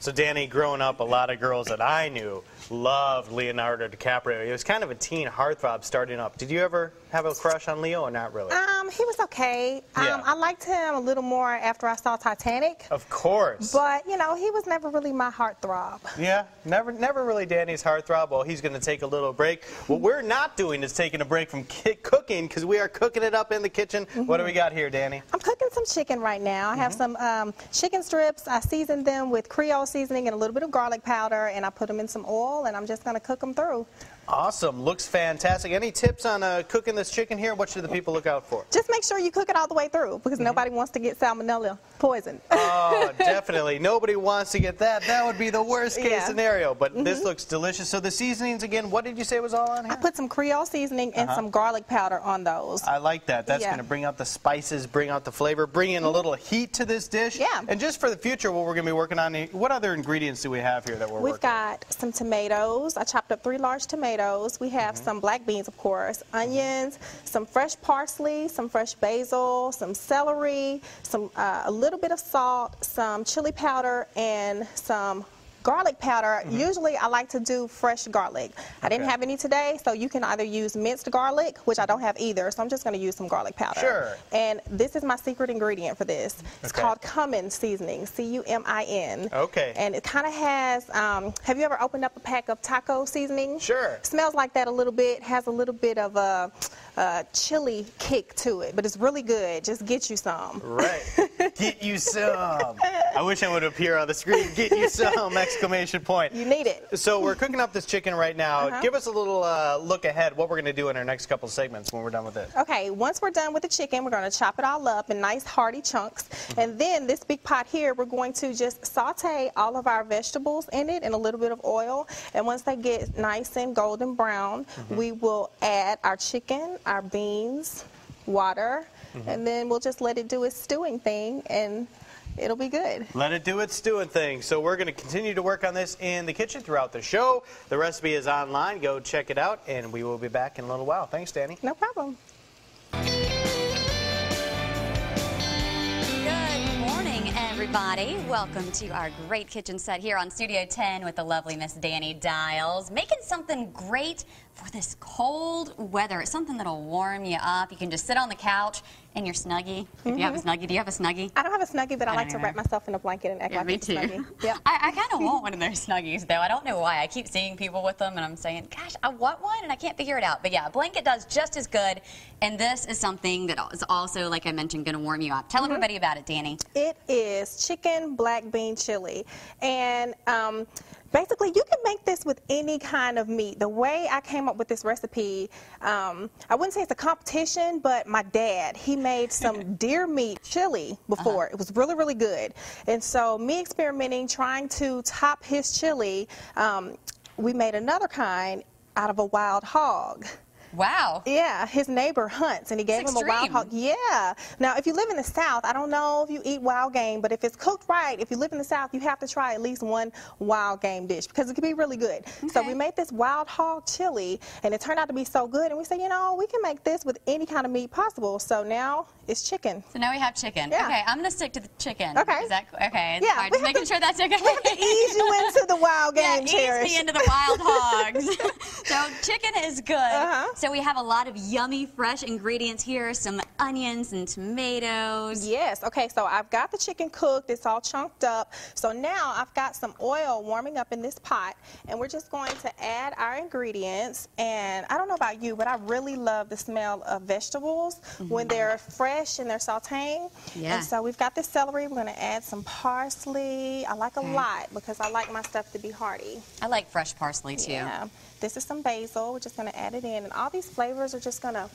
So Danny, growing up, a lot of girls that I knew loved Leonardo DiCaprio. He was kind of a teen heartthrob starting up. Did you ever have a crush on Leo or not really? He was okay. Yeah. I liked him a little more after I saw Titanic. Of course. But, you know, he was never really my heartthrob. Yeah, never really Danny's heartthrob. Well, he's going to take a little break. What we're not doing is taking a break from cooking because we are cooking it up in the kitchen. What do we got here, Danny? I'm cooking some chicken right now. I have some chicken strips. I seasoned them with Creole seasoning and a little bit of garlic powder, and I put them in some oil, and I'm just going to cook them through. Awesome. Looks fantastic. Any tips on cooking this chicken here? What should the people look out for? Just make sure you cook it all the way through because nobody wants to get salmonella poison. Oh, definitely. Nobody wants to get that. That would be the worst case scenario. But this looks delicious. So the seasonings, again, what did you say was all on here? I put some Creole seasoning and some garlic powder on those. I like that. That's going to bring out the spices, bring out the flavor, bring in a little heat to this dish. Yeah. And just for the future, what we're going to be working on, what other ingredients do we have here that we're working on? We've got some tomatoes. I chopped up 3 large tomatoes. We have some black beans, of course, onions, some fresh parsley, some fresh basil, some celery, some a little bit of salt, some chili powder, and some garlic powder. Usually I like to do fresh garlic. I didn't have any today, so you can either use minced garlic, which I don't have either, so I'm just going to use some garlic powder. Sure. And this is my secret ingredient for this. It's called cumin seasoning, C-U-M-I-N. Okay. And it kind of has, have you ever opened up a pack of taco seasoning? Sure. Smells like that a little bit, has a little bit of a chili kick to it, but it's really good. Just get you some. Right. Get you some. I wish I would appear on the screen. Get you some, exclamation point. You need it. So we're cooking up this chicken right now. Give us a little look ahead, what we're going to do in our next couple segments when we're done with this. Okay, once we're done with the chicken, we're going to chop it all up in nice hearty chunks. And then this big pot here, we're going to just saute all of our vegetables in it in a little bit of oil. And once they get nice and golden brown, we will add our chicken, our beans, water, and then we'll just let it do its stewing thing, and it'll be good. Let it do its stewing thing. So we're going to continue to work on this in the kitchen throughout the show. The recipe is online. Go check it out, and we will be back in a little while. Thanks, Danny. No problem. Everybody, welcome to our great kitchen set here on Studio 10 with the lovely Miss Danny Dials, making something great for this cold weather. It's something that'll warm you up. You can just sit on the couch in your Snuggie. If you have a Snuggie, do you have a Snuggie? I don't have a Snuggie, but I like to wrap myself in a blanket and act like it's a Snuggie. Yep. I kind of want one of those Snuggies, though. I don't know why. I keep seeing people with them, and I'm saying, gosh, I want one, and I can't figure it out. But yeah, a blanket does just as good, and this is something that is also, like I mentioned, going to warm you up. Tell everybody about it, Danny. It is chicken black bean chili, and basically, you can make this with any kind of meat. The way I came up with this recipe, I wouldn't say it's a competition, but my dad, he made some deer meat chili before. It was really, really good. And so me experimenting, trying to top his chili, we made another kind out of a wild hog. Wow. Yeah, his neighbor hunts, and he gave him a wild hog. Yeah. Now, if you live in the South, I don't know if you eat wild game, but if it's cooked right, if you live in the South, you have to try at least one wild game dish because it can be really good. Okay. So we made this wild hog chili, and it turned out to be so good, and we said, you know, we can make this with any kind of meat possible. So now it's chicken. So now we have chicken. Yeah. Okay, I'm going to stick to the chicken. Okay. Is that okay? It's yeah, fine. Just making sure that's okay. We have to ease you into the wild game, Cherish. Ease me into the wild hogs. So chicken is good. So we have a lot of yummy, fresh ingredients here, some onions and tomatoes. Yes. Okay, so I've got the chicken cooked. It's all chunked up. So now I've got some oil warming up in this pot, and we're just going to add our ingredients. And I don't know about you, but I really love the smell of vegetables when they're fresh and they're sauteing. Yeah. And so we've got this celery. We're going to add some parsley. I like a lot because I like my stuff to be hearty. I like fresh parsley, too. Yeah. This is some basil. We're just going to add it in. And all these flavors are just going to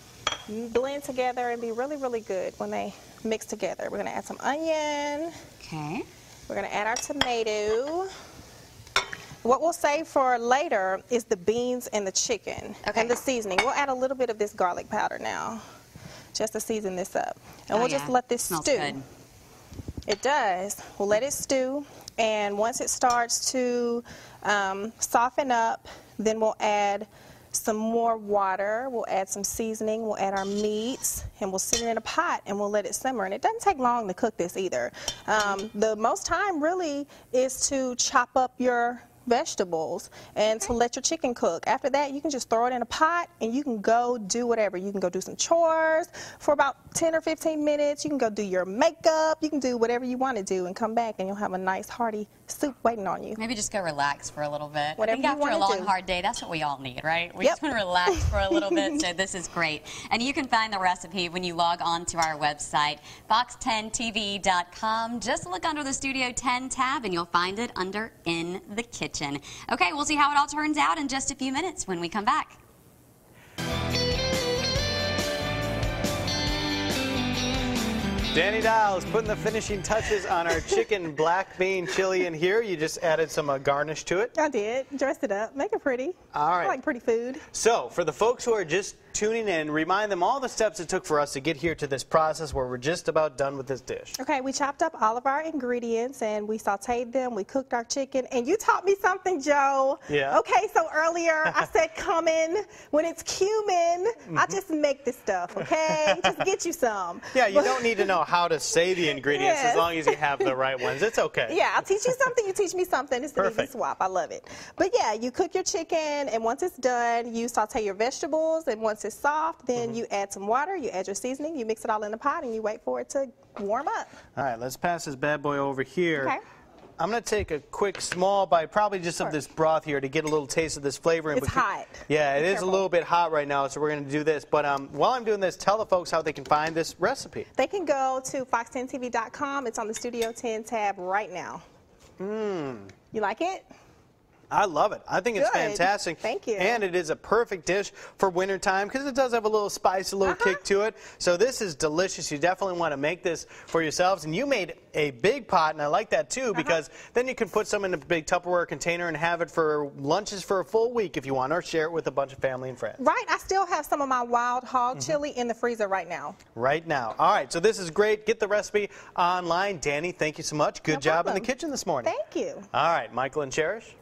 blend together and be really, really good when they mix together. We're going to add some onion. Okay. We're going to add our tomato. What we'll save for later is the beans and the chicken and the seasoning. We'll add a little bit of this garlic powder now just to season this up. And we'll just let this stew. Good. It does. We'll let it stew. And once it starts to soften up, then we'll add some more water. We'll add some seasoning. We'll add our meats, and we'll sit it in a pot, and we'll let it simmer. And it doesn't take long to cook this either. The most time really is to chop up your vegetables and to let your chicken cook. After that, you can just throw it in a pot and you can go do whatever. You can go do some chores for about 10 or 15 minutes. You can go do your makeup. You can do whatever you want to do and come back and you'll have a nice hearty soup waiting on you. Maybe just go relax for a little bit. Whatever I think you after a wanna long, do. hard day, that's what we all need, right? We Yep. just want to relax for a little bit, so this is great. And you can find the recipe when you log on to our website, fox10tv.com. Just look under the Studio 10 tab and you'll find it under In the Kitchen. Okay, we'll see how it all turns out in just a few minutes when we come back. Danny Dials putting the finishing touches on our chicken black bean chili in here. You just added some garnish to it. I did. Dress it up. Make it pretty. All right. I like pretty food. So, for the folks who are just tuning in, remind them all the steps it took for us to get here to this process where we're just about done with this dish. Okay, we chopped up all of our ingredients and we sauteed them. We cooked our chicken. And you taught me something, Joe. Yeah. Okay, so earlier I said cumin. When it's cumin, I just make this stuff, okay? Just get you some. Yeah, you don't need to know how to say the ingredients Yes. as long as you have the right ones. It's okay. Yeah, I'll teach you something, you teach me something. It's an easy Perfect. swap. I love it. But yeah, you cook your chicken, and once it's done, you saute your vegetables, and once it's soft, then you add some water, you add your seasoning, you mix it all in the pot, and you wait for it to warm up. All right, let's pass this bad boy over here. Okay. I'm going to take a quick small bite, probably just of Sure. this broth here to get a little taste of this flavor. And It's hot. Yeah, it Be is a careful. little bit hot right now, so we're going to do this. But while I'm doing this, tell the folks how they can find this recipe. They can go to fox10tv.com. It's on the Studio 10 tab right now. You like it? I love it. I think it's Good. fantastic. Thank you. And it is a perfect dish for wintertime because it does have a little spice, a little kick to it. So this is delicious. You definitely want to make this for yourselves. And you made a big pot, and I like that too because then you can put some in a big Tupperware container and have it for lunches for a full week if you want, or share it with a bunch of family and friends. Right. I still have some of my wild hog chili in the freezer right now. Right now. All right, so this is great. Get the recipe online. Danny, thank you so much. Good No job in the problem. kitchen this morning. Thank you. All right, Michael and Cherish.